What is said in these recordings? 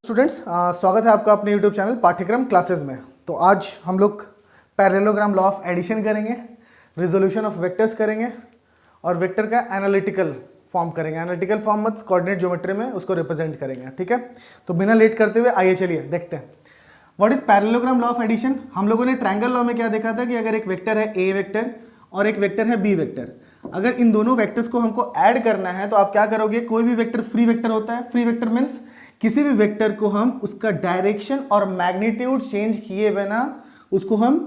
Students स्वागत है आपका अपने YouTube चैनल पाठ्यक्रम क्लासेस में। तो आज हम लोग पैरेललोग्राम लॉ ऑफ एडिशन करेंगे, रिजोल्यूशन ऑफ वेक्टर्स करेंगे और वेक्टर का एनालिटिकल फॉर्म करेंगे। एनालिटिकल फॉर्म मत कोऑर्डिनेट ज्योमेट्री में उसको रिप्रेजेंट करेंगे, ठीक है। तो बिना लेट करते हुए आइए चलिए देखते हैं what is parallelogram law of addition. हम लोगों ने ट्रायंगल लॉ में क्या देखा था कि अगर एक वेक्टर है ए वेक्टर और एक वेक्टर है बी वेक्टर, अगर इन दोनों वेक्टर्स को हमको ऐड करना है तो आप क्या करोगे, कोई भी वेक्टर फ्री वेक्टर होता है। फ्री वेक्टर मीन्स किसी भी वेक्टर को हम उसका डायरेक्शन और मैग्नीट्यूड चेंज किए बिना उसको हम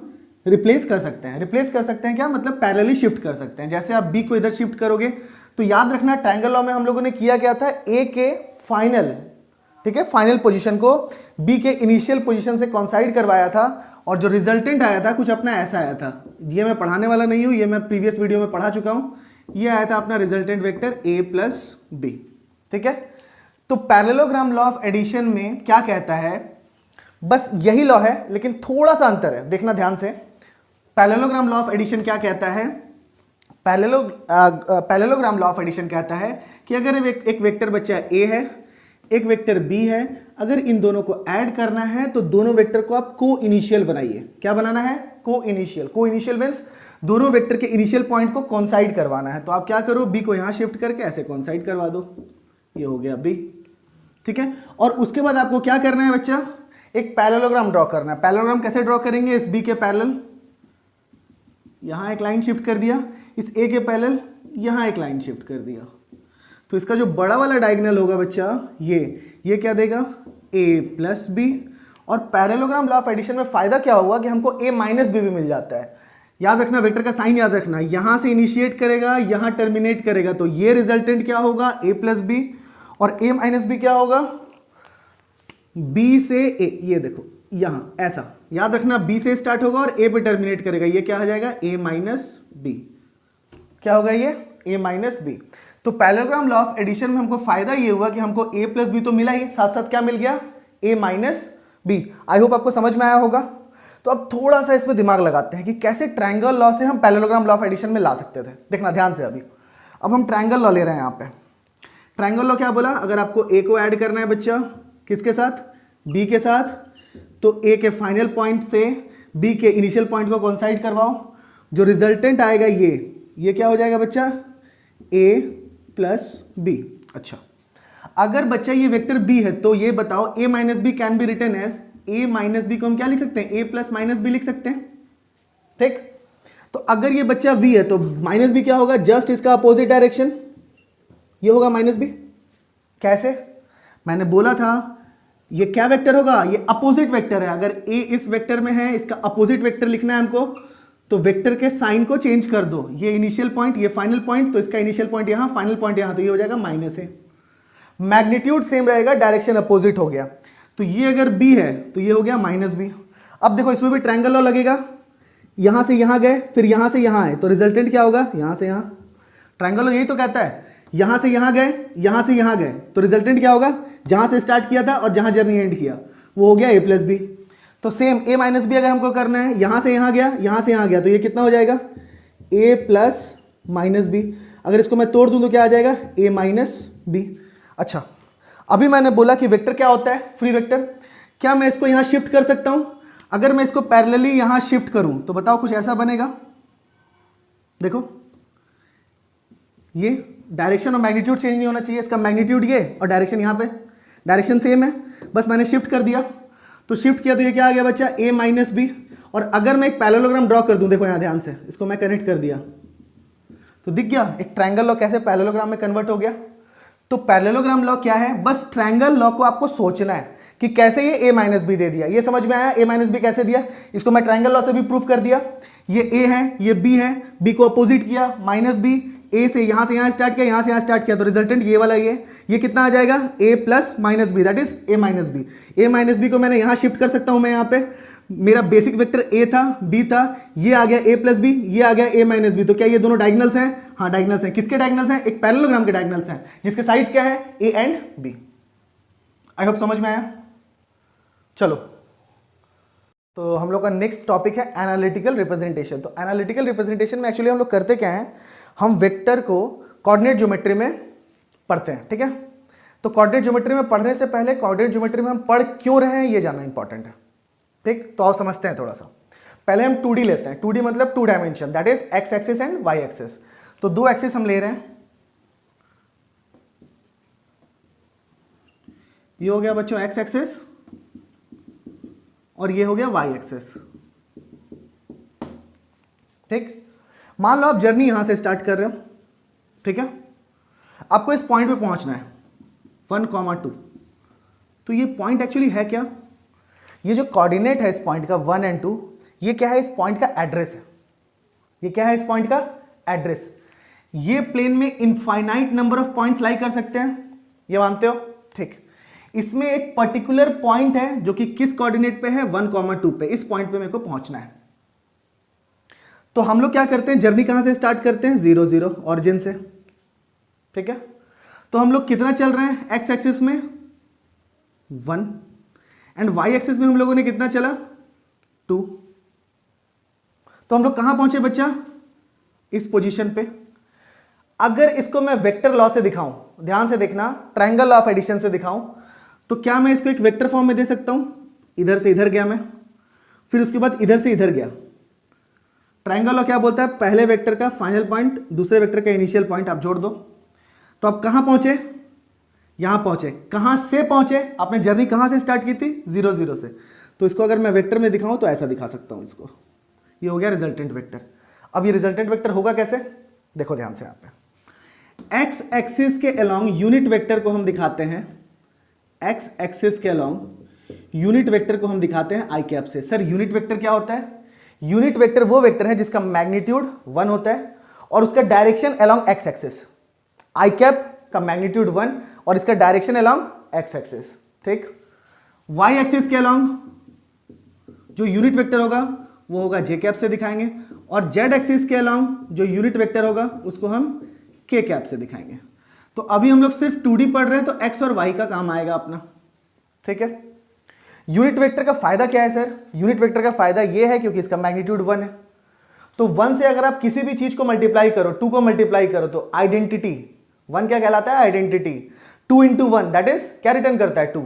रिप्लेस कर सकते हैं। रिप्लेस कर सकते हैं क्या मतलब, पैरेलली शिफ्ट कर सकते हैं। जैसे आप बी को इधर शिफ्ट करोगे तो याद रखना ट्रायंगल लॉ में हम लोगों ने किया क्या था, ए के फाइनल, ठीक है, फाइनल पोजीशन को बी के इनिशियल पोजीशन से कॉन्साइड करवाया था और जो रिजल्टेंट आया था कुछ अपना ऐसा आया था। ये मैं पढ़ाने वाला नहीं हूं, ये मैं प्रीवियस वीडियो में पढ़ा चुका हूं। ये आया था अपना resultant vector A plus B, ठीक है। तो पैरेललोग्राम लॉ ऑफ एडिशन में क्या कहता है, बस यही लॉ है लेकिन थोड़ा सा अंतर है, देखना ध्यान से। पैरेललोग्राम लॉ ऑफ एडिशन क्या कहता है, पैरेललोग्राम लॉ ऑफ एडिशन कहता है कि अगर एक वेक्टर बच्चा ए है, एक वेक्टर बी है, अगर इन दोनों को ऐड करना है तो दोनों वेक्टर को आप को इनिशियल बनाइए। क्या बनाना है, को इनिशियल। को इनिशियल मींस दोनों वेक्टर के इनिशियल पॉइंट को कॉन्साइड करवाना है। तो आप क्या करो, बी को यहां शिफ्ट करके ऐसे कॉन्साइड करवा दो, ये हो गया बी, ठीक है। और उसके बाद आपको क्या करना है बच्चा, एक पैरेललोग्राम ड्रॉ करना है। पैरेललोग्राम कैसे ड्रॉ करेंगे, इस बी के पैरेलल यहां एक लाइन शिफ्ट कर दिया, इस ए के पैरेलल यहां एक लाइन शिफ्ट कर दिया। तो इसका जो बड़ा वाला डायगोनल होगा बच्चा, ये क्या देगा, ए प्लस बी। और पैरेललोग्राम लॉ ऑफ एडिशन में फायदा क्या हुआ कि हमको ए माइनस बी भी मिल जाता है। याद रखना, वेक्टर का साइन याद रखना, यहां से इनिशिएट करेगा, यहां टर्मिनेट करेगा, तो ये रिजल्टेंट क्या होगा, ए प्लस बी। और ए माइनस बी क्या होगा, बी से ए, ये देखो यहां ऐसा याद रखना, बी से स्टार्ट होगा और ए पे टर्मिनेट करेगा, ये क्या हो जाएगा, ए माइनस बी। क्या होगा ये, ए माइनस बी। तो पैरेललोग्राम लॉ ऑफ एडिशन में हमको फायदा ये हुआ कि हमको ए प्लस बी तो मिला ही, साथ साथ क्या मिल गया, ए माइनस बी। आई होप आपको समझ में आया होगा। तो अब थोड़ा सा इसमें दिमाग लगाते हैं कि कैसे ट्रायंगल लॉ से हम पैरेललोग्राम लॉ ऑफ एडिशन में ला सकते थे। देखना ध्यान से, अभी अब हम ट्रायंगल लॉ ले रहे हैं यहाँ पे। ट्रायंगल लॉ क्या बोला, अगर आपको ए को ऐड करना है बच्चा किसके साथ, बी के साथ, तो ए के फाइनल पॉइंट से बी के इनिशियल पॉइंट को कॉन्साइड करवाओ, जो रिजल्टेंट आएगा ये क्या हो जाएगा बच्चा, ए प्लस बी। अच्छा, अगर बच्चा ये वेक्टर बी है तो ये बताओ A minus B can be written as, A minus B को हम क्या लिख सकते हैं, ए प्लस माइनस बी लिख सकते हैं, ठीक। तो अगर ये बच्चा वी है तो माइनस बी क्या होगा, जस्ट इसका अपोजिट डायरेक्शन, ये होगा माइनस बी। कैसे, मैंने बोला था ये क्या वेक्टर होगा, ये अपोजिट वेक्टर है। अगर ए इस वेक्टर में है, इसका अपोजिट वेक्टर लिखना है हमको, तो वेक्टर के साइन को चेंज कर दो, ये इनिशियल पॉइंट, ये फाइनल पॉइंट, तो इसका इनिशियल पॉइंट यहां, फाइनल पॉइंट यहां, तो ये हो जाएगा माइनस ए। मैग्नीट्यूड सेम रहेगा, डायरेक्शन अपोजिट हो गया। तो ये अगर बी है तो ये हो गया माइनस बी। अब देखो इसमें भी ट्रायंगल लॉ लगेगा, यहां से यहां गए फिर यहां से यहां आए, तो रिजल्टेंट क्या होगा, यहां से यहां। ट्रायंगल लॉ यही तो कहता है, यहां से यहां गए, यहां से यहां गए, तो रिजल्टेंट क्या होगा, जहां से स्टार्ट किया था और जहां जर्नी एंड किया वो हो गया ए प्लस बी। तो सेम ए माइनस बी अगर हमको करना है, यहां से यहां गया, यहां से यहां गया, तो ये कितना हो जाएगा, ए प्लस माइनस बी। अगर इसको मैं तोड़ दूं तो क्या आ जाएगा, ए माइनस बी। अच्छा, अभी मैंने बोला कि वेक्टर क्या होता है, फ्री वेक्टर। क्या मैं इसको यहां शिफ्ट कर सकता हूं, अगर मैं इसको पैरेलली यहां शिफ्ट करूं तो बताओ कुछ ऐसा बनेगा। देखो ये डायरेक्शन और मैग्नीट्यूड चेंज नहीं होना चाहिए, इसका मैग्नीट्यूड ये और डायरेक्शन यहाँ पे, डायरेक्शन सेम है, बस मैंने शिफ्ट कर दिया। तो शिफ्ट किया तो ये क्या आ गया बच्चा, ए माइनस बी। और अगर मैं एक पैरेललोग्राम ड्रॉ कर दूं, देखो यहाँ ध्यान से, इसको मैं कनेक्ट कर दिया तो दिख गया एक ट्रायंगल लॉ कैसे पैरेललोग्राम में कन्वर्ट हो गया। तो पैरेललोग्राम लॉ क्या है, बस ट्रायंगल लॉ को आपको सोचना है कि कैसे ये ए माइनस बी दे दिया। ये समझ में आया, ए माइनस बी कैसे दिया, इसको मैं ट्रायंगल लॉ से भी प्रूफ कर दिया। ये ए है, ये बी है, बी को अपोजिट किया माइनस बी, ए से यहां स्टार्ट किया, यहां से यहां स्टार्ट किया, तो रिजल्टेंट ये वाला ये कितना आ जाएगा, A plus minus B, that is A minus B. A minus B को मैंने यहां शिफ्ट कर सकता हूं, मैं यहां पे मेरा बेसिक वेक्टर ए था, बी था, ये आ गया ए प्लस बी, ये आ गया ए माइनस बी। तो क्या ये दोनों डायगोनल्स हैं, हाँ डायगोनल्स हैं। किसके डायगोनल्स हैं, एक पैरेललोग्राम के डायगोनल्स हैं जिसके साइड्स क्या है, A and B. I hope समझ में आया। चलो, तो हम लोग का नेक्स्ट टॉपिक है एनालिटिकल रिप्रेजेंटेशन। तो एनालिटिकल रिप्रेजेंटेशन में एक्चुअली हम लोग करते क्या है, हम वेक्टर को कोऑर्डिनेट ज्योमेट्री में पढ़ते हैं, ठीक है। तो कोऑर्डिनेट ज्योमेट्री में पढ़ने से पहले कोऑर्डिनेट ज्योमेट्री में हम पढ़ क्यों रहे हैं ये जानना इंपॉर्टेंट है। ठीक, तो और समझते हैं थोड़ा सा। पहले हम 2D लेते हैं। 2D मतलब 2 dimension, that is X axis and Y axis. तो 2 एक्सिस हम ले रहे हैं। ये हो गया बच्चों एक्स एक्सिस और ये हो गया वाई एक्सिस। ठीक, मान लो आप जर्नी यहां से स्टार्ट कर रहे हो। ठीक है, आपको इस पॉइंट पे पहुंचना है 1,2। तो ये पॉइंट एक्चुअली है क्या? ये जो कोऑर्डिनेट है इस पॉइंट का 1 और 2, ये क्या है? इस पॉइंट का एड्रेस है। ये क्या है? इस पॉइंट का एड्रेस। ये प्लेन में इनफाइनाइट नंबर ऑफ पॉइंट्स लाई कर सकते हैं, ये मानते हो? ठीक, इसमें एक पर्टिकुलर पॉइंट है जो कि किस कोऑर्डिनेट पे है? 1,2 पे। इस पॉइंट पे मेरे को पहुंचना है। तो हम लोग क्या करते हैं, जर्नी कहां से स्टार्ट करते हैं? 0 0 ऑरिजिन से। ठीक है, तो हम लोग कितना चल रहे हैं? एक्स एक्सिस में 1 एंड वाई एक्सिस में हम लोगों ने कितना चला? 2। तो हम लोग कहां पहुंचे बच्चा? इस पोजीशन पे। अगर इसको मैं वेक्टर लॉ से दिखाऊं, ध्यान से देखना, ट्रायंगल लॉ ऑफ एडिशन से दिखाऊं, तो क्या मैं इसको एक वेक्टर फॉर्म में दे सकता हूं? इधर से इधर गया मैं, फिर उसके बाद इधर से इधर गया। ट्रायंगल लॉ क्या बोलता है? पहले वेक्टर का फाइनल पॉइंट दूसरे वेक्टर का इनिशियल पॉइंट आप जोड़ दो। तो आप कहां पहुंचे? यहां पहुंचे। कहां से पहुंचे? आपने जर्नी कहां से स्टार्ट की थी? 0 0 से। तो इसको अगर मैं वेक्टर में दिखाऊं तो ऐसा दिखा सकता हूं इसको। ये हो गया रिजल्टेंट वेक्टर। अब ये रिजल्टेंट वेक्टर होगा कैसे? देखो ध्यान से। यहां पे एक्स एक्सिस के अलोंग यूनिट वेक्टर को हम दिखाते हैं। एक्स एक्सिस के अलोंग यूनिट वेक्टर को हम दिखाते हैं आई कैप से। सर यूनिट वेक्टर क्या होता है? यूनिट वेक्टर वो वेक्टर है जिसका मैग्नीट्यूड 1 होता है और उसका डायरेक्शन अलोंग एक्स एक्सिस। आई कैप का मैग्नीट्यूड 1 और इसका डायरेक्शन अलोंग एक्स एक्सिस। ठीक, वाई एक्सिस के अलोंग जो यूनिट वेक्टर होगा वो होगा जे कैप से दिखाएंगे और जेड एक्सिस के अलोंग जो यूनिट वेक्टर होगा उसको हम के कैप से दिखाएंगे। तो अभी हम लोग सिर्फ 2D पढ़ रहे हैं तो एक्स और वाई का काम आएगा अपना। ठीक है, यूनिट वेक्टर का फायदा क्या है सर? यूनिट वेक्टर का फायदा ये है क्योंकि इसका मैग्नीट्यूड 1 है, तो 1 से अगर आप किसी भी चीज को मल्टीप्लाई करो, 2 को मल्टीप्लाई करो तो आइडेंटिटी 1 क्या कहलाता है? आइडेंटिटी। 2 इंटू 1 दैट इज क्या रिटर्न करता है? 2।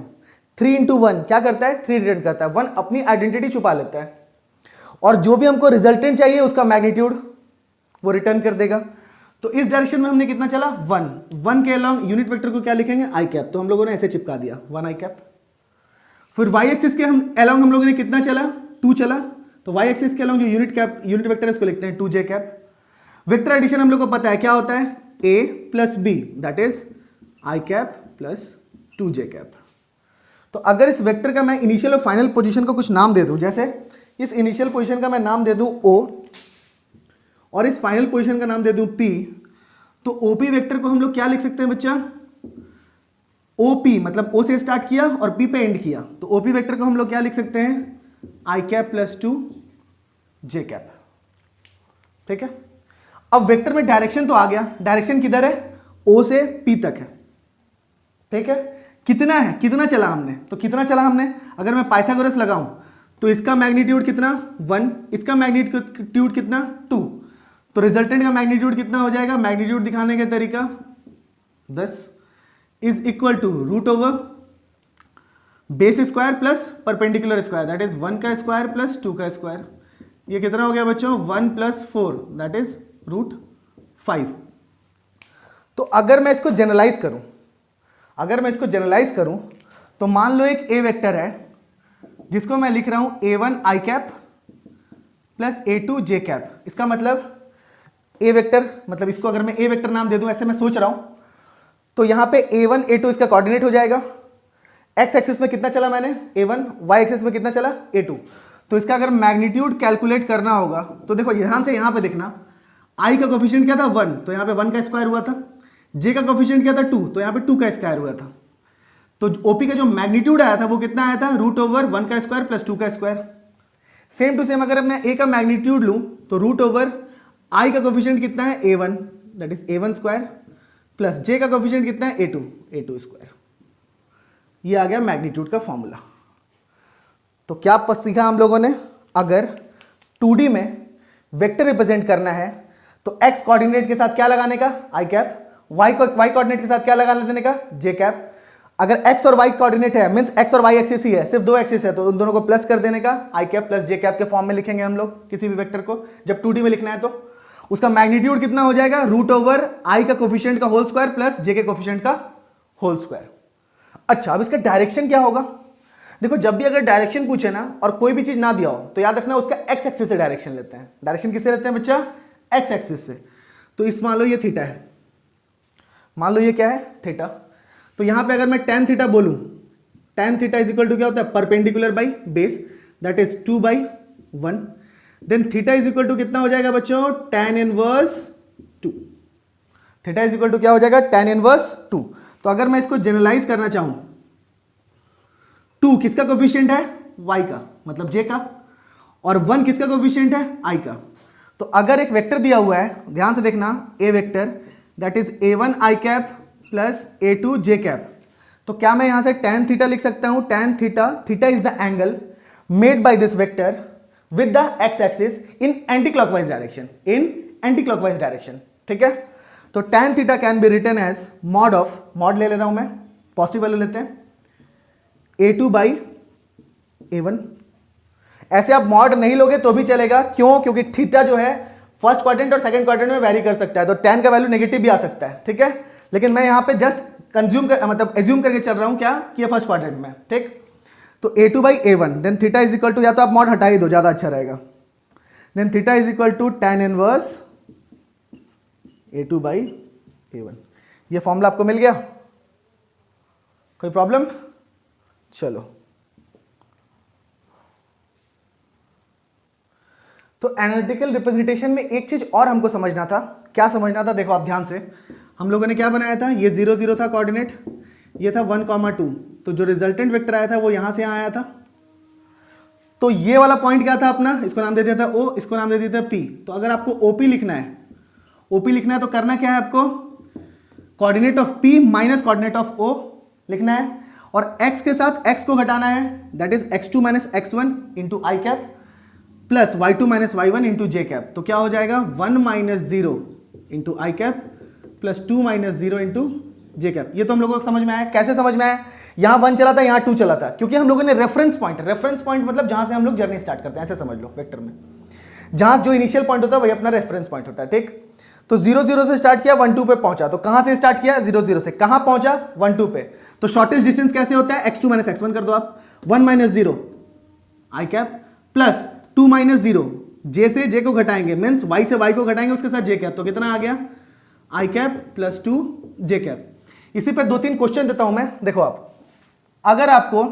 3 इंटू 1 क्या करता है? 3 रिटर्न करता है। 1 अपनी आइडेंटिटी छुपा लेता है और जो भी हमको रिजल्टेंट चाहिए उसका मैग्नीट्यूड वो रिटर्न कर देगा। तो इस डायरेक्शन में हमने कितना चला? 1 के अलोंग यूनिट वेक्टर को क्या लिखेंगे? आई कैप। तो हम लोगों ने ऐसे चिपका दिया 1 आई कैप। फिर वाई एक्सिस के अलोंग हम लोगों ने कितना चला? 2 चला। तो वाई एक्सिस के अलोंग जो यूनिट वेक्टर है उसको लिखते हैं 2 जे कैप। वेक्टर एडिशन हम लोग को पता है क्या होता है? a plus B that is I cap plus 2 J cap. तो अगर इस वेक्टर का मैं इनिशियल और फाइनल पोजीशन को कुछ नाम दे दूं, जैसे इस इनिशियल पोजीशन का मैं नाम दे दूं o और इस फाइनल पोजीशन का नाम दे दूं p, तो OP वेक्टर को हम लोग क्या लिख सकते हैं बच्चा? OP मतलब O से स्टार्ट किया और P पे एंड किया, तो OP वेक्टर को हम लोग क्या लिख सकते हैं? आई कैप प्लस 2 जे कैप। ठीक है, अब वेक्टर में डायरेक्शन तो आ गया। डायरेक्शन किधर है? O से P तक है। ठीक है, कितना है? कितना चला हमने? तो कितना चला हमने? अगर मैं पाइथागोरस लगाऊं तो इसका मैग्नीट्यूड कितना? 1, इसका मैग्नीट्यूड कितना? 2। तो रिजल्टेंट का मैग्नीट्यूड कितना हो जाएगा? मैग्नीट्यूड दिखाने का तरीका 10 is equal to root over base square plus perpendicular square that is 1 का स्क्वायर प्लस 2 का स्क्वायर। ये कितना हो गया बच्चों? 1 प्लस 4 दैट इज रूट 5। तो अगर मैं इसको जनरलाइज करूं, तो मान लो एक ए वेक्टर है जिसको मैं लिख रहा हूं a1 आई कैप प्लस a2 जे कैप। इसका मतलब ए वेक्टर, मतलब इसको अगर मैं ए वेक्टर नाम दे दूं, ऐसे मैं सोच रहा हूं, तो यहां पे a1 a2 इसका कोऑर्डिनेट हो जाएगा। एक्स एक्सिस में कितना चला मैंने? a1, वाई एक्सिस में कितना चला? a2। तो इसका अगर मैग्नीट्यूड कैलकुलेट करना होगा तो देखो ध्यान से यहां पे देखना, आई का कोफिशिएंट क्या था? 1, तो यहां पे 1 का स्क्वायर हुआ था। जे का कोफिशिएंट क्या था? 2, तो यहां पे 2 का स्क्वायर हुआ था। तो ओपी का जो मैग्नीट्यूड आया था वो कितना आया था? रूट ओवर 1 का स्क्वायर प्लस 2 का स्क्वायर। सेम टू सेम अगर मैं ए का मैग्नीट्यूड लूं तो रूट ओवर आई का कोफिशिएंट कितना है? a1 that is a1 square plus J का कोफिशिएंट कितना है? a2 square. ये आ गया मैग्नीट्यूड का फॉर्मूला। तो क्या सीखा हम लोगों ने? अगर 2D में वेक्टर रिप्रेजेंट करना है तो x कोऑर्डिनेट के साथ क्या लगाने का? आई कैप। वाई कोऑर्डिनेट के साथ क्या लगाने देने का? जे कैप। अगर x और y कोऑर्डिनेट है, मींस x और y एक्सिस ही है, सिर्फ दो एक्सिस है, तो उन दोनों को प्लस कर देने का, i cap plus j cap के फॉर्म में लिखेंगे हम लोग किसी भी वेक्टर को। जब 2D में लिखना है तो उसका मैग्नीट्यूड कितना हो जाएगा, रूट ओवर i का कोफिशिएंट का होल स्क्वायर प्लस j के कोफिशिएंट का होल स्क्वायर। अच्छा, अब इसका डायरेक्शन क्या होगा? देखो, जब भी अगर डायरेक्शन पूछे ना और कोई भी चीज ना दिया हो तो याद रखना उसका x एक्सिस से डायरेक्शन लेते हैं। डायरेक्शन किससे लेते हैं बच्चा? x एक्सिस से। तो इस मान लो ये थीटा है, मान लो ये क्या है, थीटा। तो यहां पे अगर मैं tan थीटा बोलूं, tan theta is equal to क्या होता है, perpendicular by base, that is 2/1। Then theta is equal to कितना हो जाएगा बच्चों, tan inverse 2। Theta is equal to क्या हो जाएगा, tan इनवर्स 2। तो अगर मैं इसको जनरलाइज करना चाहूं, 2 किसका कोफिशिएंट है, y का, मतलब j का, और 1 किसका कोफिशिएंट है, i का। तो अगर एक वेक्टर दिया हुआ है, ध्यान से देखना, a vector that is a1 i cap plus a2 j cap, तो क्या मैं यहां से tan थीटा लिख सकता हूं, tan theta, theta is the angle made by this vector with the x axis in anticlockwise direction, in anticlockwise direction, ठीक है। तो tan theta can be written as mod of, mod ले रहा हूं मैं, positive value लेते हैं, a2 by a1। ऐसे आप मॉड नहीं लोगे तो भी चलेगा, क्यों? क्योंकि थीटा जो है फर्स्ट क्वाड्रेंट और सेकंड क्वाड्रेंट में वेरी कर सकता है, तो tan का वैल्यू नेगेटिव भी आ सकता है, ठीक है। लेकिन मैं यहां पे जस्ट कंज्यूम कर, मतलब एज्यूम करके चल रहा हूं क्या, कि ये फर्स्ट क्वाड्रेंट में, ठीक। तो a2 by a1, then theta is equal to, या तो आप मॉड हटा ही दो, ज्यादा अच्छा रहेगा, then theta is equal to tan inverse a2 by a1। ये फॉर्मूला आपको मिल गया, कोई प्रॉब्लम? चलो, तो एनालिटिकल रिप्रेजेंटेशन में एक चीज और हमको समझना था। क्या समझना था? देखो आप ध्यान से, हम लोगों ने क्या बनाया था, ये 0 0 था कोऑर्डिनेट, ये था 1,2, तो जो रिजल्टेंट वेक्टर आया था वो यहां से यहां आया था। तो ये वाला पॉइंट क्या था अपना, इसको नाम दे दिया था O, इसको नाम दे दिया था P। तो अगर आपको OP लिखना है, OP लिखना है तो करना क्या है आपको, coordinate of P minus coordinate of O लिखना है, और x के साथ x को घटाना है, that is x2 minus x1 into I cap plus y2 minus y1 into J cap. तो क्या हो जाएगा, 1 माइनस 0 इंटू आई कैप प्लस 2 माइनस 0 इंटू जे कैप। ये तो हम लोगों को समझ में आया। कैसे समझ में आया? यहां 1 चला था, यहां 2 चला था, क्योंकि हम लोगों ने रेफरेंस पॉइंट मतलब जहां से हम लोग जर्नी स्टार्ट करते हैं, ऐसे समझ लो वेक्टर में, जहां जो इनिशियल पॉइंट होता है वही अपना रेफरेंस पॉइंट होता है, ठीक। तो 0 0 से स्टार्ट किया, 1 2 पे पहुंचा। तो कहां से स्टार्ट किया, 0 0 से, कहां पहुंचा, 1 2 पे। तो शॉर्टेस्ट डिस्टेंस कैसे होता है, x2 माइनस x1 कर दो आप, 1 माइनस 0 आई कैप प्लस 2 माइनस 0, j से j को घटाएंगे, मीन्स y से y को घटाएंगे, उसके साथ j कैप, तो कितना आ गया, आई कैप प्लस 2 j कैप। इसी पे 2-3 क्वेश्चन देता हूं मैं। देखो आप, अगर आपको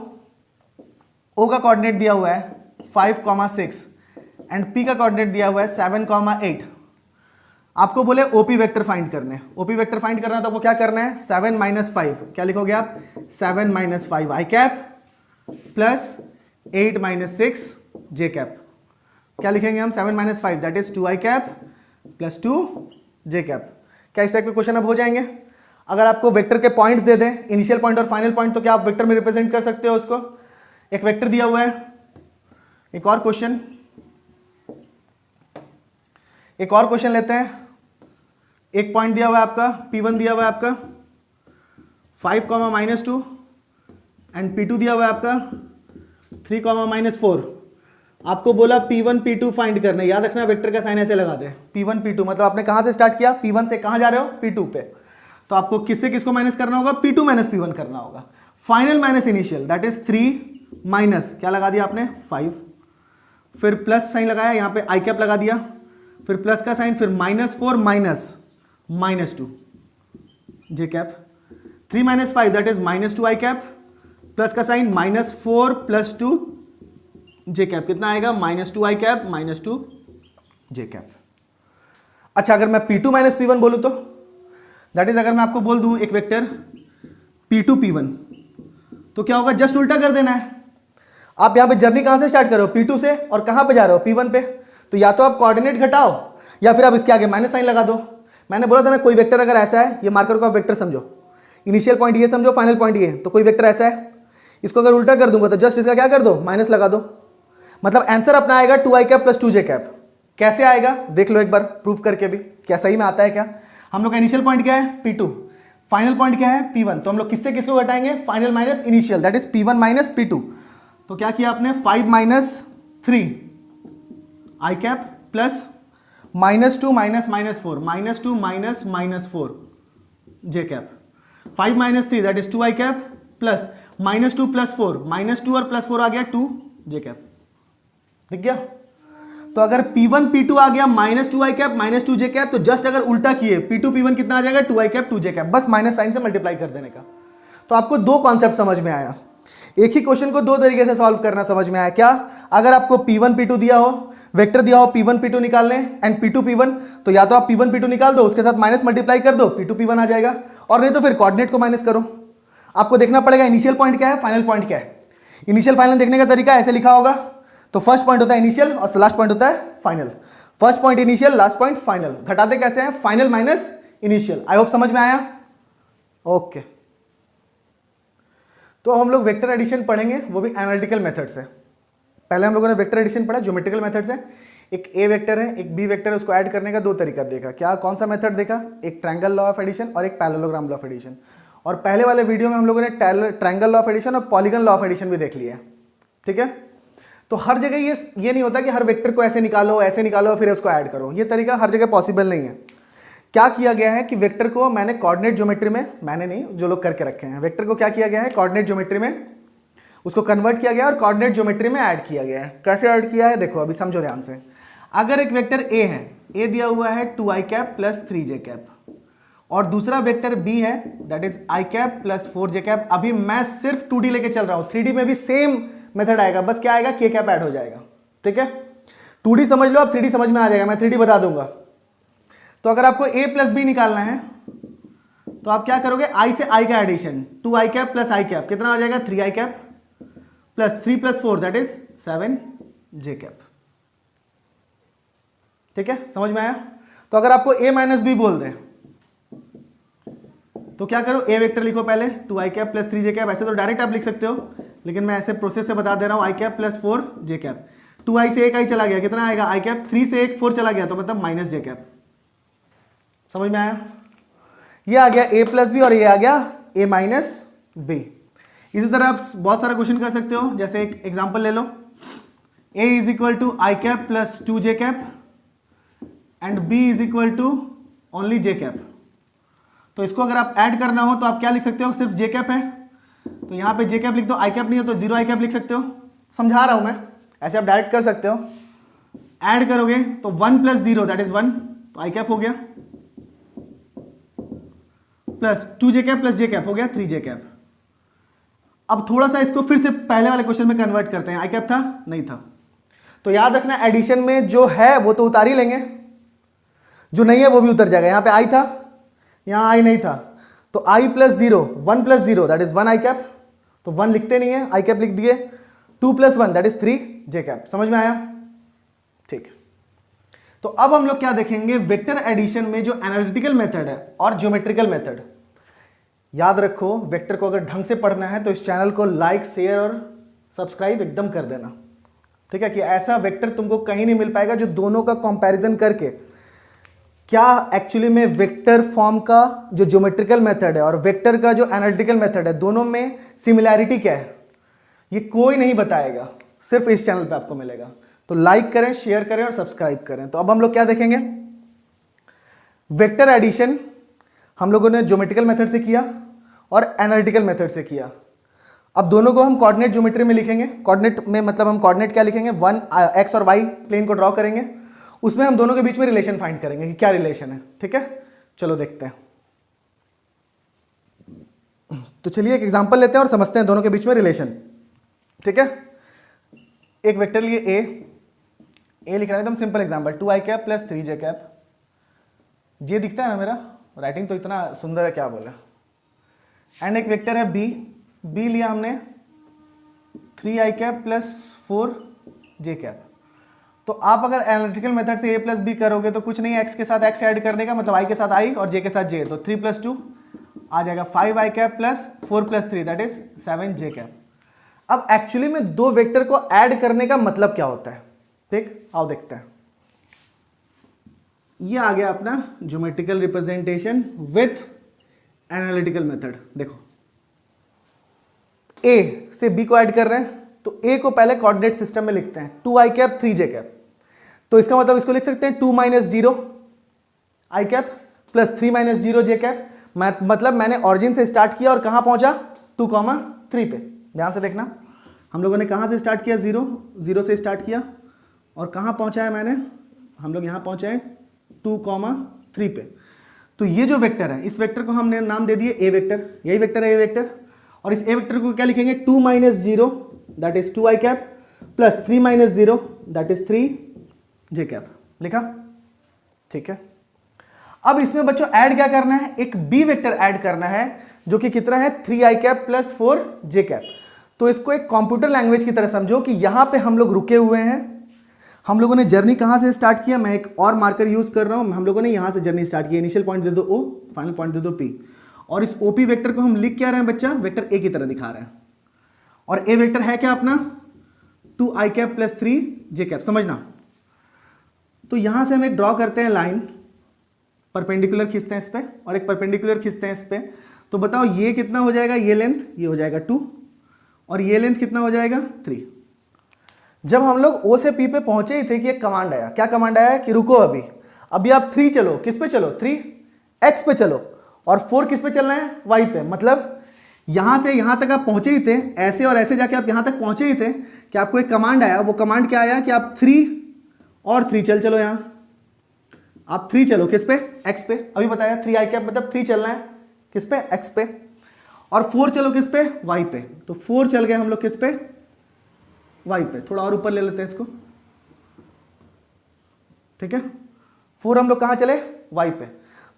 O का कोऑर्डिनेट दिया हुआ है 5,6 एंड P का कोऑर्डिनेट दिया हुआ है 7,8, आपको बोले OP वेक्टर फाइंड करने, OP वेक्टर फाइंड करना, तो आपको क्या करना है, 7 माइनस 5, क्या लिखोगे आप, 7 minus 5 I cap plus 8 minus 6 J cap. क्या लिखेंगे हम, 7 minus 5 that is 2 I cap plus 2 J cap. क्या इस टाइप के क्वेश्चन अब हो जाएंगे? अगर आपको वेक्टर के पॉइंट्स दे दें, इनिशियल पॉइंट और फाइनल पॉइंट, तो क्या आप वेक्टर में रिप्रेजेंट कर सकते हो उसको? एक वेक्टर दिया हुआ है, एक और क्वेश्चन लेते हैं। एक पॉइंट दिया हुआ है आपका, P1 दिया हुआ है आपका 5, माइनस 2 एंड P2 दिया हुआ है आपका 3, माइनस 4। आपको बोला P1 P2 फाइंड करना है। याद रखना वेक्टर का साइन ऐसे लगा दे, P1 P2, मतलब आपने कहां से स्टार्ट किया, P1 से कहां जा रहे हो, P2 पे। तो आपको किससे किसको माइनस करना होगा, P2 माइनस P1 करना होगा। Final minus initial that is 3 minus, क्या लगा दिया आपने, 5, फिर प्लस साइन लगाया, यहां पे आई कैप लगा दिया, फिर प्लस का साइन, फिर -4 minus 2 J cap, 3 minus 5 that is -2 I cap, plus का साइन -4 प्लस 2 जे कैप, कितना आएगा, -2 आई कैप -2 जे कैप। अच्छा, अगर मैं P2 माइनस P1 बोलूं तो दैट इज, अगर मैं आपको बोल दूं एक वेक्टर P2 P1, तो क्या होगा, जस्ट उल्टा कर देना है। आप यहां पे जर्नी कहां से स्टार्ट कर रहे हो, P2 से, और कहां पे जा रहे हो, P1 पे। तो या तो आप कोऑर्डिनेट घटाओ या फिर आप इसके आगे माइनस साइन लगा दो। मैंने बोला था ना, कोई वेक्टर अगर ऐसा है, ये मार्कर को आप वेक्टर समझो, इनिशियल पॉइंट ये समझो, फाइनल पॉइंट ये, तो कोई वेक्टर ऐसा है, इसको अगर उल्टा कर दूंगा तो जस्ट इसका क्या कर दो, माइनस लगा दो, मतलब आंसर अपना आएगा 2 I cap plus 2 J cap. कैसे आएगा देख लो एक बार प्रूफ करके भी, क्या सही में आता है क्या। हम लोग का इनिशियल पॉइंट क्या है, P2, फाइनल पॉइंट क्या है P1, तो हम लोग किससे किसको घटाएंगे, final minus initial, that is P1 minus P2। तो क्या किया आपने, 5 minus 3 I cap plus -2 minus -4 -2 minus -4 J cap, 5 minus 3 that is 2 I cap plus -2 plus 4 -2 और प्लस 4 आ गया 2 जे कैप। दिख गया। तो अगर P1 P2 आ गया -2 आई कैप -2 जे कैप, तो जस्ट अगर उल्टा किए P2 P1 कितना आ जाएगा, 2 आई कैप 2 जे कैप, बस माइनस साइन से मल्टीप्लाई कर देने का। तो आपको दो कॉन्सेप्ट समझ में आया, एक ही क्वेश्चन को दो तरीके से सॉल्व करना समझ में आया। क्या, अगर आपको P1 P2 दिया हो, वेक्टर दिया हो P1 P2 निकालने एंड P2 P1, तो या तो आप P1 P2 निकाल दो, उसके साथ माइनस मल्टीप्लाई कर दो, P2 P1 आ जाएगा, और नहीं तो फिर कोऑर्डिनेट को माइनस करो। आपको देखना पड़ेगा इनिशियल पॉइंट क्या है, फाइनल पॉइंट क्या है। इनिशियल फाइनल देखने का तरीका ऐसे लिखा होगा, तो फर्स्ट पॉइंट होता है इनिशियल और लास्ट पॉइंट होता है final. First point initial, last point final. घटाते कैसे हैं, फाइनल माइनस इनिशियल। आई होप समझ में आया। ओके, तो हम लोग वेक्टर एडिशन पढ़ेंगे, वो भी एनालिटिकल मेथड से। पहले हम लोगों ने वेक्टर एडिशन पढ़ा ज्योमेट्रिकल मेथड से। एक ए वेक्टर है, एक बी वेक्टर है, उसको ऐड करने का दो तरीका देखा। क्या, कौन सा मेथड देखा, एक ट्रायंगल लॉ ऑफ एडिशन और एक पैरेललोग्राम लॉ ऑफ एडिशन। और पहले वाले वीडियो में हम लोगों ने ट्रायंगल लॉ ऑफ एडिशन और पॉलीगन लॉ ऑफ एडिशन भी देख लिया है। ठीक है, तो हर जगह ये नहीं होता कि हर वेक्टर को ऐसे निकालो फिर उसको ऐड करो, ये तरीका हर जगह पॉसिबल नहीं है। क्या किया गया है कि वेक्टर को मैंने कोऑर्डिनेट ज्योमेट्री में, मैंने नहीं, जो लोग करके रखे हैं, वेक्टर को क्या किया गया है, कोऑर्डिनेट ज्योमेट्री में उसको कन्वर्ट किया गया और कोऑर्डिनेट ज्योमेट्री में ऐड किया गया है। कैसे ऐड किया है, देखो अभी समझो ध्यान से। अगर एक वेक्टर ए है, ए दिया हुआ है 2 I cap plus 3 J cap, और दूसरा वेक्टर बी है that is I cap plus 4 J cap. अभी मैं सिर्फ 2D लेके चल रहा हूं, 3D में भी सेम मेथड आएगा, बस क्या आएगा, के कैप ऐड हो जाएगा। ठीक है, 2D समझ लो, आप 3D समझ में आ जाएगा, मैं 3D बता दूंगा। तो अगर आपको a प्लस बी निकालना है तो आप क्या करोगे, i से i का addition, 2 I cap plus I cap कितना आ जाएगा, 3 I cap plus 3 plus 4 that is 7 J cap. ठीक है, समझ में आया। तो अगर आपको a माइनस बी बोल दे तो क्या करो, a वेक्टर लिखो पहले 2 I cap plus 3 J cap. ऐसे तो डायरेक्ट आप लिख सकते हो, लेकिन मैं ऐसे प्रोसेस से बता दे रहा हूं, आई कैप प्लस 4 जे कैप। 2 आई से एक आई चला गया, कितना आएगा, आई कैप। 3 से एक 4 चला गया, तो मतलब माइनस जे कैप। समझ में आया। ये आ गया a प्लस बी और ये आ गया a माइनस बी। इसी तरह आप बहुत सारा क्वेश्चन कर सकते हो। जैसे एक एग्जांपल ले लो, a is equal to I cap plus 2 J cap and b is equal to only J cap. तो इसको अगर आप ऐड करना हो तो आप क्या लिख सकते हो, सिर्फ जे कैप है तो यहाँ पे जे कैप लिख दो, आई कैप नहीं है तो 0 आई कैप लिख सकते हो। समझा रहा हूं मैं, ऐसे आप डायरेक्ट कर सकते हो। ऐड करोगे तो 1 प्लस 0 दैट इज 1, तो आई कैप हो गया, प्लस 2 जे कैप प्लस जे कैप हो गया 3 जे कैप। अब थोड़ा सा इसको फिर से पहले वाले क्वेश्चन में कन्वर्ट करते हैं। आई कैप था, नहीं था, तो याद रखना एडिशन में जो है वो तो उतार ही लेंगे, जो नहीं है वो भी उतर जाएगा। यहां पे आई था, यहां आई नहीं था, तो I plus 0 1 plus 0 that is 1 I cap, तो 1 लिखते नहीं है, आई कैप लिख दिए। 2 plus 1 that is 3 J cap. समझ में आया। ठीक, तो अब हम लोग क्या देखेंगे, वेक्टर एडिशन में जो एनालिटिकल मेथड है और ज्योमेट्रिकल मेथड। याद रखो, वेक्टर को अगर ढंग से पढ़ना है तो इस चैनल को लाइक शेयर और सब्सक्राइब एकदम कर देना। ठीक है, कि ऐसा वेक्टर तुमको कहीं नहीं मिल पाएगा जो दोनों का कंपैरिजन करके क्या एक्चुअली में वेक्टर फॉर्म का जो ज्योमेट्रिकल मेथड है और वेक्टर का जो एनालिटिकल मेथड है, दोनों में सिमिलैरिटी क्या है, ये कोई नहीं बताएगा, सिर्फ इस चैनल पे आपको मिलेगा। तो लाइक करें, शेयर करें और सब्सक्राइब करें। तो अब हम लोग क्या देखेंगे, वेक्टर एडिशन हम लोगों ने ज्योमेट्रिकल मेथड से किया और एनालिटिकल मेथड से किया। अब दोनों को हम कोऑर्डिनेट ज्योमेट्री में लिखेंगे। कोऑर्डिनेट में मतलब हम कोऑर्डिनेट क्या लिखेंगे, 1 एक्स और वाई प्लेन को ड्रॉ करेंगे, उसमें हम दोनों के बीच में रिलेशन फाइंड करेंगे कि क्या रिलेशन है। ठीक है, चलो देखते हैं। तो चलिए एक एग्जांपल लेते हैं और समझते हैं दोनों के बीच में रिलेशन। ठीक है, एक वेक्टर लिए ए लिख रहा है, एकदम simple example, 2 I cap plus 3 J cap. जे दिखता है ना, मेरा राइटिंग तो इतना सुंदर है, क्या बोले। एंड एक वेक्टर है बी लिया हमने 3 I cap plus 4 J cap. तो आप अगर एनालिटिकल मेथड से a प्लस बी करोगे तो कुछ नहीं है, x के साथ x ऐड करने का, मतलब i के साथ i और j के साथ j, तो 3 प्लस 2 आ जाएगा 5 I cap plus 4 plus 3 that is 7 J cap. अब एक्चुअली में दो वेक्टर को ऐड करने का मतलब क्या होता है, ठीक, आओ देखते हैं। ये आ गया अपना geometrical representation with analytical method. देखो ए से बी को ऐड कर रहे हैं तो ए को पहले कोऑर्डिनेट सिस्टम में लिखते हैं 2 i कैप 3 j कैप, तो इसका मतलब इसको लिख सकते हैं 2 - 0 i cap plus 3 - 0 j cap. मतलब मैंने ऑरिजिन से स्टार्ट किया और कहां पहुंचा 2, 3 पे। ध्यान से देखना, हम लोगों ने कहां से स्टार्ट किया 0 से स्टार्ट किया और कहां पहुंचा है मैंने, हम लोग यहां पहुंचे हैं 2, 3 पे। तो ये जो वेक्टर है इस वेक्टर को हमने नाम दे दिए ए वेक्टर, यही वेक्टर है ए वेक्टर। और इस ए वेक्टर को क्या लिखेंगे 2 - 0 that is 2 i cap plus 3 - 0 that is 3 j cap. लिखा? ठीक है। अब इसमें बच्चों ऐड क्या करना है, एक बी वेक्टर ऐड करना है जो कि कितना है 3 i cap plus 4 j cap. तो इसको एक कंप्यूटर लैंग्वेज की तरह समझो कि यहां पे हम लोग रुके हुए हैं, हम लोगों ने जर्नी कहां से स्टार्ट किया, मैं एक और मार्कर यूज कर रहा हूं, हम लोगों ने यहां से जर्नी स्टार्ट किया, इनिशियल पॉइंट दे दो O, फाइनल पॉइंट दे दो P, और इस OP वेक्टर को हम लिख क्या रहे हैं बच्चा, वेक्टर A की तरह दिखा रहे हैं। और A वेक्टर है क्या अपना 2 i cap plus 3 j cap. समझना, तो यहां से हम एक ड्रॉ करते हैं लाइन, परपेंडिकुलर खींचते हैं इस पे और एक परपेंडिकुलर खींचते हैं इस पे। तो बताओ ये कितना हो जाएगा, ये लेंथ ये हो जाएगा 2 और ये लेंथ कितना हो जाएगा 3। जब हम लोग O से P पे पहुंचे ही थे कि एक कमांड आया, क्या कमांड आया कि रुको अभी आप 3 चलो, किस पे चलो 3 x पे चलो, और 4 किस पे चलना है y पे। मतलब यहां से यहां तक आप पहुंचे ही थे, ऐसे और ऐसे जाके आप यहां तक पहुंचे ही थे कि आपको एक कमांड आया। वो कमांड क्या आया कि आप 3 और 3 चलो, यहां आप 3 चलो किस पे x पे, अभी बताया 3 i कैप मतलब 3 चलना है किस पे x पे, और 4 चलो किस पे y पे। तो 4 चल गए हम लोग किस पे y पे। थोड़ा और ऊपर ले लेते हैं इसको, ठीक है। 4 हम लोग कहां चले y पे।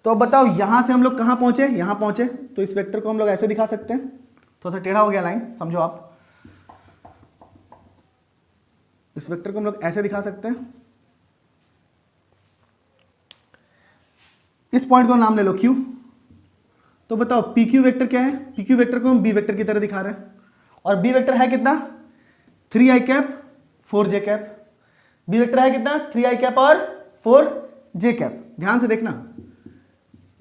तो अब बताओ यहां से हम लोग कहां पहुंचे, यहां पहुंचे। तो इस वेक्टर को हम लोग ऐसे दिखा सकते हैं, थोड़ा सा टेढ़ा हो गया लाइन, समझो आप। इस वेक्टर को हम लोग ऐसे दिखा सकते हैं, इस पॉइंट को नाम ले लो Q। तो बताओ PQ वेक्टर क्या है, PQ वेक्टर को हम B वेक्टर की तरह दिखा रहे हैं, और B वेक्टर है कितना 3 i cap 4 j cap. B vector है कितना 3 i कैप और 4 j कैप। ध्यान से देखना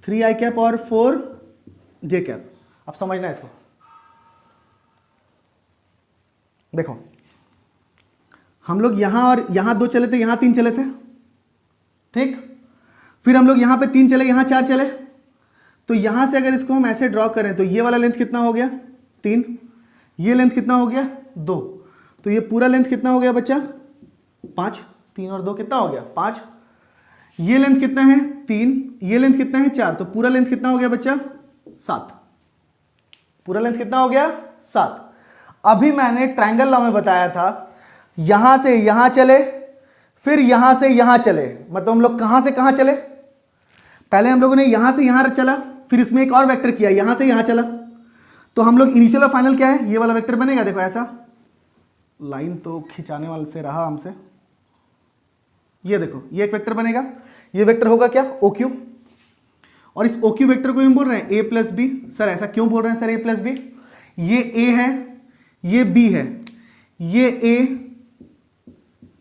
3 i कैप और 4 j कैप। अब समझना इसको, देखो हम लोग यहां और यहां 2 चले थे, यहां 3 चले थे, ठीक। फिर हम लोग यहां पे 3 चले, यहां 4 चले। तो यहां से अगर इसको हम ऐसे ड्रॉ करें तो ये वाला लेंथ कितना हो गया 3, ये लेंथ कितना हो गया 2, तो ये पूरा लेंथ कितना हो गया बच्चा 5, 3 और 2 कितना हो गया 5। ये लेंथ कितना है 3, ये लेंथ कितना है 4, तो पूरा लेंथ कितना हो गया बच्चा 7। पूरा लेंथ कितना हो गया 7। अभी मैंने ट्रायंगल लॉ में बताया था यहां से यहां चले, फिर यहां से यहां चले। मतलब हम लोग कहां से कहां चले, पहले हम लोगों ने यहां से यहां चला, फिर इसमें एक और वेक्टर किया, यहां से यहां चला। तो हम लोग इनिशियल और फाइनल क्या है, ये वाला वेक्टर बनेगा। देखो ऐसा, लाइन तो खिंचाने वाले से रहा हमसे, ये देखो ये एक वेक्टर बनेगा, ये वेक्टर होगा क्या OQ। और इस OQ वेक्टर को हम बोल रहे हैं A प्लस बी। सर ऐसा क्यों बोल रहे हैं सर A प्लस बी, ये A है, ये B है, ये A,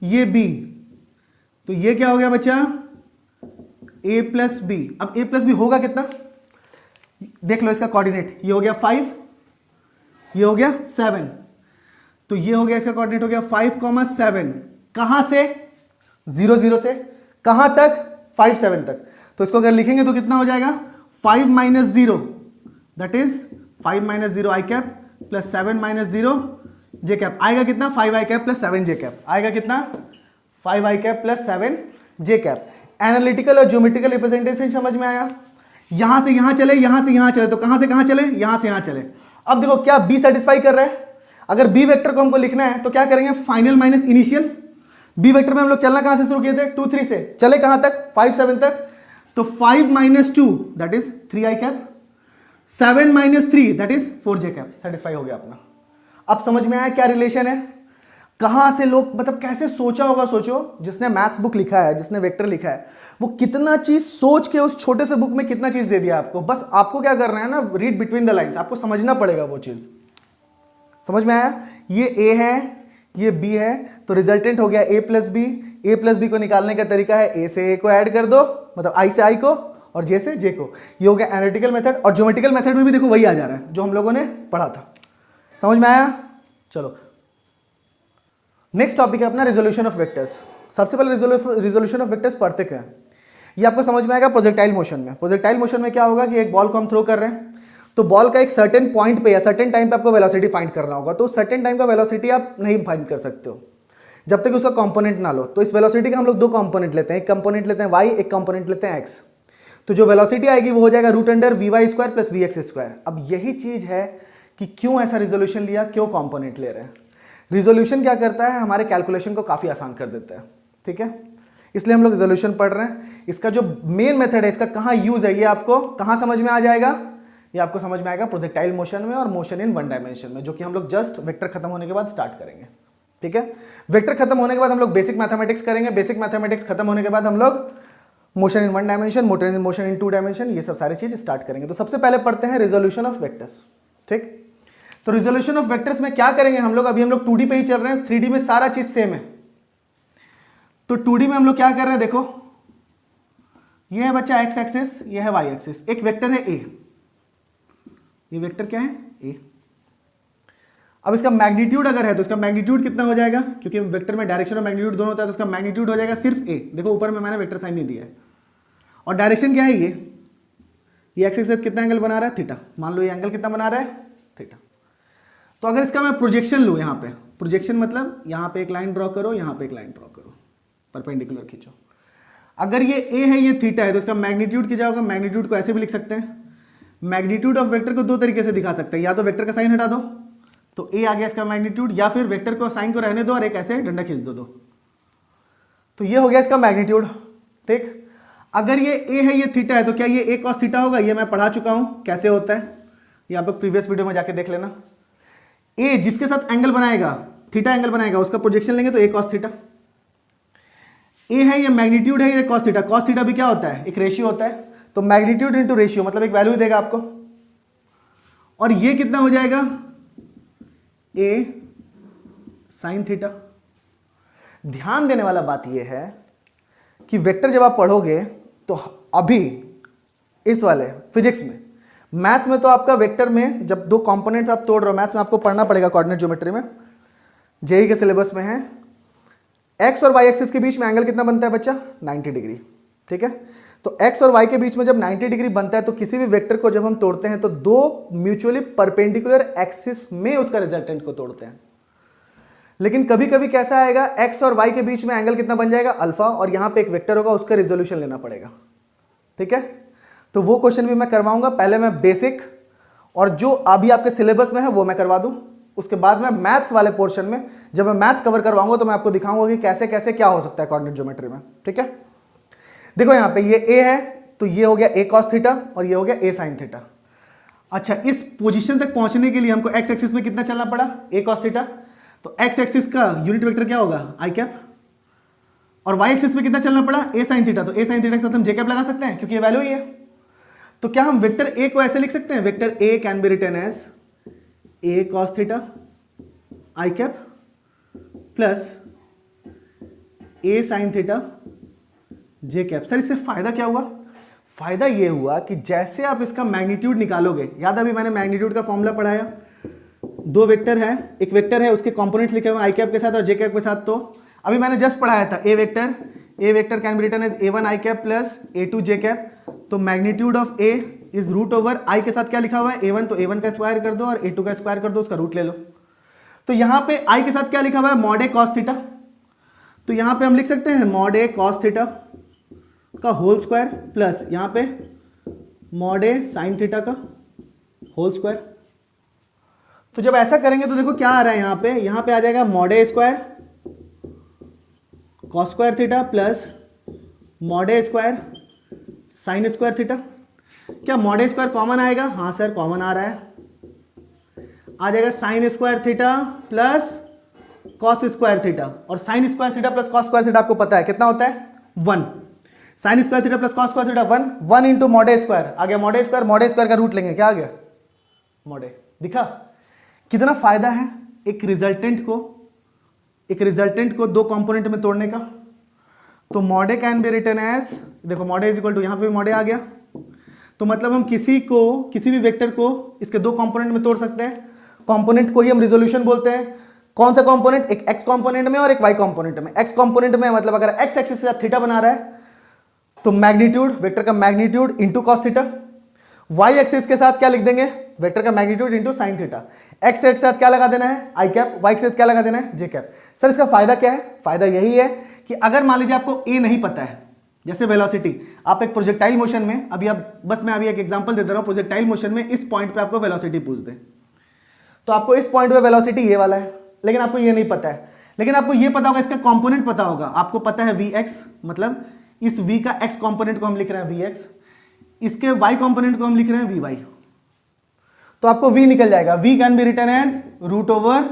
ये B, तो ये क्या हो गया बच्चा A प्लस बी। अब A प्लस बी होगा कितना, देख लो इसका कोऑर्डिनेट, ये हो गया 5, ये हो गया 7, तो ये हो गया इसका कोऑर्डिनेट हो गया 5, 7। कहां से 0, 0 से कहां तक 5, 7 तक। तो इसको अगर लिखेंगे तो कितना हो जाएगा 5 - 0 that is 5 - 0 i cap plus 7 - 0 j cap. आएगा कितना 5 i cap plus 7 j cap. आएगा कितना 5 i cap plus 7 j cap. Analytical और ज्योमेट्रिकल रिप्रेजेंटेशन समझ में आया। यहां से यहां चले, यहां से यहां चले, तो कहां से कहां चले यहां से यहां चले। अब देखो क्या B सेटिस्फाई कर रहा है। अगर B वेक्टर को हमको लिखना है तो क्या करेंगे final minus initial. B vector में हम लोग चलना कहां से शुरू किए थे 2, 3 से, चले कहां तक 5, 7 तक। तो 5 - 2 that is 3 i cap, 7 - 3 that is 4 j cap. Satisfy हो गया अपना। अब समझ में आया क्या रिलेशन है, कहां से लोग मतलब कैसे सोचा होगा। सोचो जिसने मैथ्स बुक लिखा है, जिसने वेक्टर लिखा है, वो कितना चीज सोच के उस छोटे से बुक में कितना चीज दे दिया आपको। बस आपको क्या करना है ना, रीड बिटवीन द लाइंस, आपको समझना पड़ेगा वो चीज। समझ में आया, ये A है, ये B है, तो रिजल्टेंट हो गया A plus B. A plus B को निकालने का तरीका है A से A को ऐड कर दो, मतलब I से I को, और जे से जे को। ये हो गया एनालिटिकल मेथड। और ज्योमेट्रिकल मेथड में भी देखो वही आ जा रहा है जो हम लोगों ने पढ़ा था। समझ में आया? चलो नेक्स्ट टॉपिक है अपना रिजोल्यूशन ऑफ वेक्टर्स। सबसे पहले रिजोल्यूशन ऑफ वेक्टर्स पढ़ते क्या है ये आपको समझ में आएगा प्रोजेक्टाइल मोशन में। प्रोजेक्टाइल मोशन में क्या होगा कि एक बॉल को हम थ्रो कर रहे हैं, तो बॉल का एक सर्टेन पॉइंट पे या सर्टेन टाइम पे आपको वेलोसिटी फाइंड करना होगा। तो सर्टेन टाइम का वेलोसिटी आप नहीं फाइंड कर सकते हो जब तक उसका कंपोनेंट ना लो। तो इस वेलोसिटी का हम लोग दो कंपोनेंट लेते हैं, एक कंपोनेंट लेते हैं y, एक कंपोनेंट लेते हैं x। तो जो वेलोसिटी आएगी वो हो जाएगा √(vy² + vx²। अब यही चीज है कि क्यों ऐसा रिजोल्यूशन लिया, क्यों कंपोनेंट ले रहे हैं। रिजोल्यूशन क्या करता है, हमारे कैलकुलेशन को काफी आसान कर देता है, ठीक है, इसलिए हम लोग रिजोल्यूशन पढ़ रहे हैं। इसका जो मेन मेथड है, इसका कहाँ यूज है, ये आपको कहाँ समझ में आ जाएगा, ये आपको समझ में आएगा प्रोजेक्टाइल मोशन में और मोशन इन वन डायमेंशन में, जो कि हम लोग जस्ट वेक्टर खत्म होने के बाद स्टार्ट करेंगे, ठीक है। वेक्टर खत्म होने के बाद हम लोग बेसिक मैथमेटिक्स करेंगे। बेसिक मैथमेटिक्स खत्म होने के बाद हम लोग motion in one dimension, motion in two dimension, ये सब सारी चीज स्टार्ट करेंगे। तो सबसे पहले पढ़ते हैं रिजोल्यूशन ऑफ वेक्टर्स, ठीक। तो रिजोल्यूशन ऑफ वेक्टर्स में क्या करेंगे हम लोग, अभी हम लोग 2D पे ही चल रहे हैं, 3D में सारा चीज सेम है। तो 2D में हम लोग क्या कर रहे हैं, देखो ये है बच्चा x एक्सिस, ये है y एक्सिस, एक वेक्टर है a, ये वेक्टर क्या है a। अब इसका मैग्नीट्यूड अगर है तो इसका मैग्नीट्यूड कितना हो जाएगा, क्योंकि वेक्टर में डायरेक्शन और मैग्नीट्यूड दोनों होता है, तो इसका मैग्नीट्यूड हो जाएगा सिर्फ a। देखो ऊपर में मैंने वेक्टर साइन नहीं दिया है। और डायरेक्शन क्या है, ये एक्सिस से कितना एंगल बना रहा है, थीटा। मान लो ये एंगल कितना बना रहा है, थीटा। तो अगर इसका मैं प्रोजेक्शन लूँ, यहाँ पे प्रोजेक्शन मतलब यहाँ पे एक लाइन ड्रॉ करो, यहाँ पे एक लाइन ड्रॉ करो, परपेंडिकुलर खींचो। अगर ये a है, ये थीटा है, तो इसका मैग्नीट्यूड क्या होगा, मैग्नीट्यूड को ऐसे भी लिख सकते हैं। मैग्नीट्यूड ऑफ वेक्टर को दो तरीके से दिखा सकते हैं, या तो वेक्टर का साइन हटा दो तो a आ गया इसका मैग्नीट्यूड, या फिर वेक्टर को साइन को रहने दो और एक ऐसे डंडा खींच दो, तो ये हो गया इसका मैग्नीट्यूड, ठीक। अगर ये a है, ये थीटा है, तो क्या ये a cos थीटा होगा, ये मैं पढ़ा चुका हूं कैसे होता है, ये आप लोग प्रीवियस वीडियो में जाके देख लेना। a जिसके साथ एंगल बनाएगा, थीटा एंगल बनाएगा, उसका प्रोजेक्शन लेंगे तो a cos थीटा। a है, ये मैग्नीट्यूड है, ये cos थीटा। cos थीटा भी क्या होता है, एक रेशियो होता है, तो मैग्नीट्यूड इनटू रेशियो मतलब एक वैल्यू देगा आपको। और ये कितना हो जाएगा, a sin थीटा। ध्यान देने वाला बात ये है कि वेक्टर जब आप पढ़ोगे तो अभी इस वाले फिजिक्स में, मैथ्स में तो आपका वेक्टर में जब दो कंपोनेंट्स आप तोड़ रहे हो, मैथ्स में आपको पढ़ना पड़ेगा कोऑर्डिनेट ज्योमेट्री में, जेईई के सिलेबस में है। एक्स और वाई एक्सिस के बीच में एंगल कितना बनता है बच्चा, 90 डिग्री, ठीक है। तो एक्स और वाई के बीच में जब 90 डिग्री बनता है तो किसी भी वेक्टर को जब हम तोड़ते हैं तो दो म्यूचुअली परपेंडिकुलर एक्सिस में उसका रिजल्टेंट को तोड़ते हैं। लेकिन कभी कभी कैसा आएगा, एक्स और वाई के बीच में एंगल कितना बन जाएगा, अल्फा, और यहां पे एक वेक्टर होगा, उसका रिजोल्यूशन लेना पड़ेगा, ठीक है। तो वो क्वेश्चन भी मैं करवाऊंगा। पहले मैं बेसिक और जो अभी आपके सिलेबस में है वो मैं करवा दूं, उसके बाद में मैथ्स वाले पोर्शन में जब मैं मैथ्स कवर करवाऊंगा तो मैं आपको दिखाऊंगा कि कैसे कैसे क्या हो सकता है कोऑर्डिनेट ज्योमेट्री में, ठीक है। देखो यहाँ पे ये a है, तो ये हो गया a cos थीटा और ये हो गया a sin थीटा। अच्छा, इस पोजीशन तक पहुंचने के लिए हमको x एक्सिस में कितना चलना पड़ा, a cos थीटा। तो x एक्सिस का यूनिट वेक्टर क्या होगा, i कैप, और y एक्सिस में कितना चलना पड़ा, a sin थीटा। तो a sin थीटा के साथ हम j कैप लगा सकते हैं क्योंकि ये वैल्यू ही है। तो क्या हम वेक्टर a को ऐसे लिख सकते हैं, vector a can be written as a cos theta i cap plus a sin theta j cap. Sir इससे फायदा क्या हुआ, फायदा ये हुआ कि जैसे आप इसका मैग्नीट्यूड निकालोगे, याद अभी मैंने मैग्नीट्यूड का फॉर्मूला पढ़ाया, दो वेक्टर है, एक वेक्टर है उसके कंपोनेंट्स लिखे हुए आई कैप के साथ और जे कैप के साथ। तो अभी मैंने जस्ट पढ़ाया था a vector can be written as a1 i cap plus a2 j cap. तो magnitude of a is root over i के साथ क्या लिखा हुआ है, a1, तो a1 का स्क्वायर कर दो और a2 का स्क्वायर कर दो, उसका रूट ले लो। तो यहां पे i के साथ क्या लिखा हुआ है, मॉड a cos थीटा। तो यहां पे हम लिख सकते हैं मॉड a cos थीटा का होल स्क्वायर प्लस यहां पे मॉड a sin थीटा का होल स्क्वायर। तो जब ऐसा करेंगे तो देखो क्या आ रहा है, यहां पे आ जाएगा mod a square cos square theta plus mod a square sin square theta. क्या मॉड a स्क्वायर कॉमन आएगा, हाँ सर कॉमन आ रहा है, आ जाएगा sin square theta plus cos square theta. और sin square theta plus cos square theta आपको पता है कितना होता है, 1। sin square theta plus cos square theta 1 into mod a square आ गया, मॉड a स्क्वायर का रूट लेंगे, क्या आ गया, मॉड a। दिखा कितना फायदा है एक रिजल्टेंट को दो कंपोनेंट में तोड़ने का। तो mod a can be written as, देखो mod a is equal to, यहां पे मॉड a आ गया, तो मतलब हम किसी भी वेक्टर को इसके दो कंपोनेंट में तोड़ सकते हैं। कंपोनेंट को ही हम रिजोल्यूशन बोलते हैं। कौन सा कंपोनेंट? एक एक्स कंपोनेंट में और एक वाई कंपोनेंट में। एक्स कंपोनेंट में मतलब अगर एक्स एक्सिस के साथ थीटा बना रहा है तो मैग्नीट्यूड, वेक्टर का magnitude into cos theta. Y axis के साथ क्या लिख देंगे? वेक्टर का magnitude into sine theta. X के साथ क्या लगा देना है? आई कैप। वाई के साथ क्या लगा देना है? जे कैप। सर इसका फायदा क्या है? फायदा यही है कि अगर मान लीजिए आपको ए नहीं पता है, जैसे वेलोसिटी, आप एक प्रोजेक्टाइल मोशन में, मैं अभी एक एग्जांपल दे दे रहा हूं, प्रोजेक्टाइल मोशन में इस पॉइंट पे आपको वेलोसिटी पूछ दे, तो आपको इस पॉइंट पे वेलोसिटी ये वाला है, लेकिन आपको ये नहीं पता है। लेकिन आपको ये पता होगा, इसका कंपोनेंट पता होगा। आपको पता है वी एक्स, मतलब इस v का x कंपोनेंट को हम लिख रहे हैं vx, इसके y कंपोनेंट को हम लिख रहे हैं vy, तो आपको v निकल जाएगा। v can be written as root over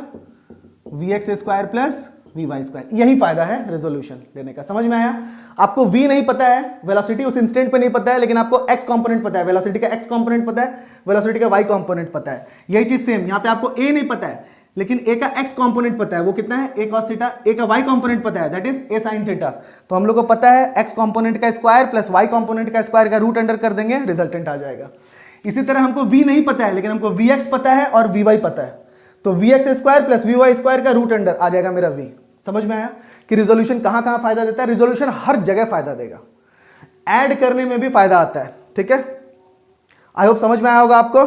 vx square plus vy square. यही फायदा है रेजोल्यूशन लेने का। समझ में आया? आपको v नहीं पता है, वेलोसिटी उस इंस्टेंट पे नहीं पता है, लेकिन आपको x कंपोनेंट पता है, वेलोसिटी का x कंपोनेंट पता है, वेलोसिटी का y कंपोनेंट पता है। यही चीज सेम यहाँ पे आपको a नहीं पता है, लेकिन a का x कंपोनेंट पता है, वो कितना है? a cos theta. a का y कंपोनेंट पता है, that is a sin theta. तो हम लोग को पता है x कंपोनेंट का स्क्वायर प्लस y कंपोनेंट का स्क्वायर का रूट अंडर कर देंगे, रिजल्टेंट आ जाएगा। इसी तरह हमको v नहीं पता है, लेकिन हमको vx पता है और vy पता है, तो vx square plus vy square का रूट अंडर आ जाएगा मेरा v। समझ में आया कि रिजोल्यूशन कहां कहां फायदा देता है? रिजोल्यूशन हर जगह फायदा देगा, ऐड करने में भी फायदा आता है। ठीक है, आई होप समझ में आया होगा आपको।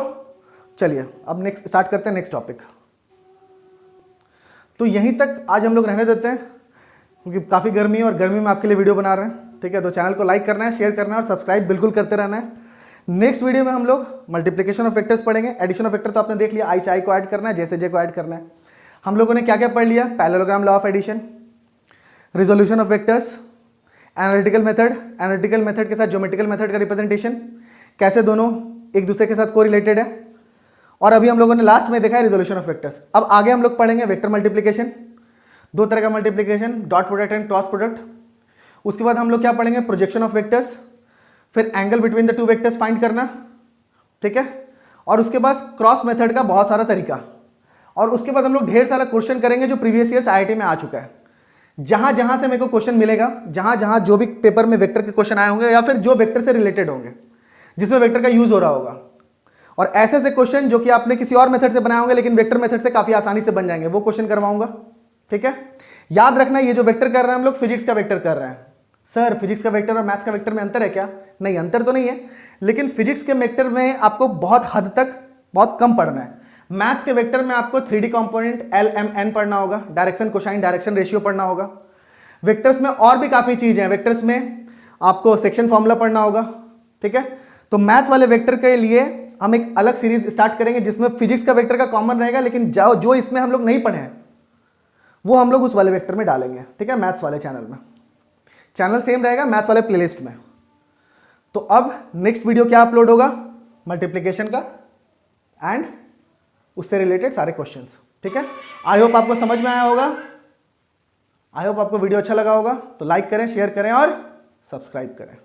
चलिए अब नेक्स्ट स्टार्ट करते हैं, नेक्स्ट टॉपिक। तो यहीं तक आज हम लोग रहने देते हैं, क्योंकि काफ़ी गर्मी है और गर्मी में आपके लिए वीडियो बना रहे हैं। ठीक है, तो चैनल को लाइक करना है, शेयर करना है और सब्सक्राइब बिल्कुल करते रहना है। नेक्स्ट वीडियो में हम लोग मल्टीप्लिकेशन ऑफ वेक्टर्स पढ़ेंगे। एडिशन ऑफ वेक्टर तो आपने देख लिया, आई से आई को ऐड करना है, जे से जे को ऐड करना है। हम लोगों ने क्या क्या पढ़ लिया? Parallelogram, law of addition, resolution of vectors, analytical method, analytical method के साथ ज्योमेट्रिकल मेथड का रिप्रेजेंटेशन, कैसे दोनों एक दूसरे के साथ कोरिलेटेड है, और अभी हम लोगों ने लास्ट में देखा है रिजोल्यूशन ऑफ वेक्टर्स। अब आगे हम लोग पढ़ेंगे वेक्टर मल्टीप्लिकेशन, दो तरह का multiplication, dot product and cross product. उसके बाद हम लोग क्या पढ़ेंगे? प्रोजेक्शन ऑफ वेक्टर्स, फिर angle between the two vectors find करना। ठीक है, और उसके बाद क्रॉस मेथड का बहुत सारा तरीका, और उसके बाद हम लोग ढेर सारा क्वेश्चन करेंगे जो प्रीवियस ईयर्स आईआईटी में आ चुका है। जहां जहां से मेरे को क्वेश्चन मिलेगा, जहां जहां जो भी पेपर में वेक्टर के क्वेश्चन आए होंगे या फिर जो वेक्टर से रिलेटेड होंगे, जिसमें वेक्टर का यूज हो रहा होगा, और ऐसे ऐसे क्वेश्चन जो कि आपने किसी और मेथड से बनाए होंगे लेकिन वेक्टर मेथड से काफी आसानी से बन जाएंगे, वो क्वेश्चन करवाऊंगा। ठीक है, याद रखना ये जो वेक्टर कर रहे हैं हम लोग फिजिक्स का वेक्टर कर रहे हैं। सर फिजिक्स का वेक्टर और मैथ्स का वेक्टर में अंतर है क्या? नहीं, अंतर तो नहीं है, लेकिन फिजिक्स के वेक्टर में आपको बहुत हद तक बहुत कम पढ़ना है। मैथ्स के वेक्टर में आपको 3D कंपोनेंट LMN पढ़ना होगा, डायरेक्शन कोसाइन डायरेक्शन रेशियो पढ़ना होगा। वेक्टर्स में और भी काफी चीजें हैं, वेक्टर्स में आपको सेक्शन फॉर्मूला पढ़ना होगा। ठीक है, तो मैथ्स वाले वेक्टर के लिए हम एक अलग सीरीज स्टार्ट करेंगे जिसमें फिजिक्स का वेक्टर का कॉमन रहेगा, लेकिन जो इसमें हम लोग नहीं पढ़े हैं वो हम लोग उस वाले वेक्टर में डालेंगे। ठीक है, मैथ्स वाले चैनल में, चैनल सेम रहेगा मैथ्स वाले प्लेलिस्ट में। तो अब नेक्स्ट वीडियो क्या अपलोड होगा? मल्टीप्लिकेशन का एंड उससे रिलेटेड सारे क्वेश्चंस। ठीक है, आई होप आपको समझ में आया होगा, आई होप आपको वीडियो अच्छा लगा होगा। तो लाइक करें, शेयर करें और सब्सक्राइब करें।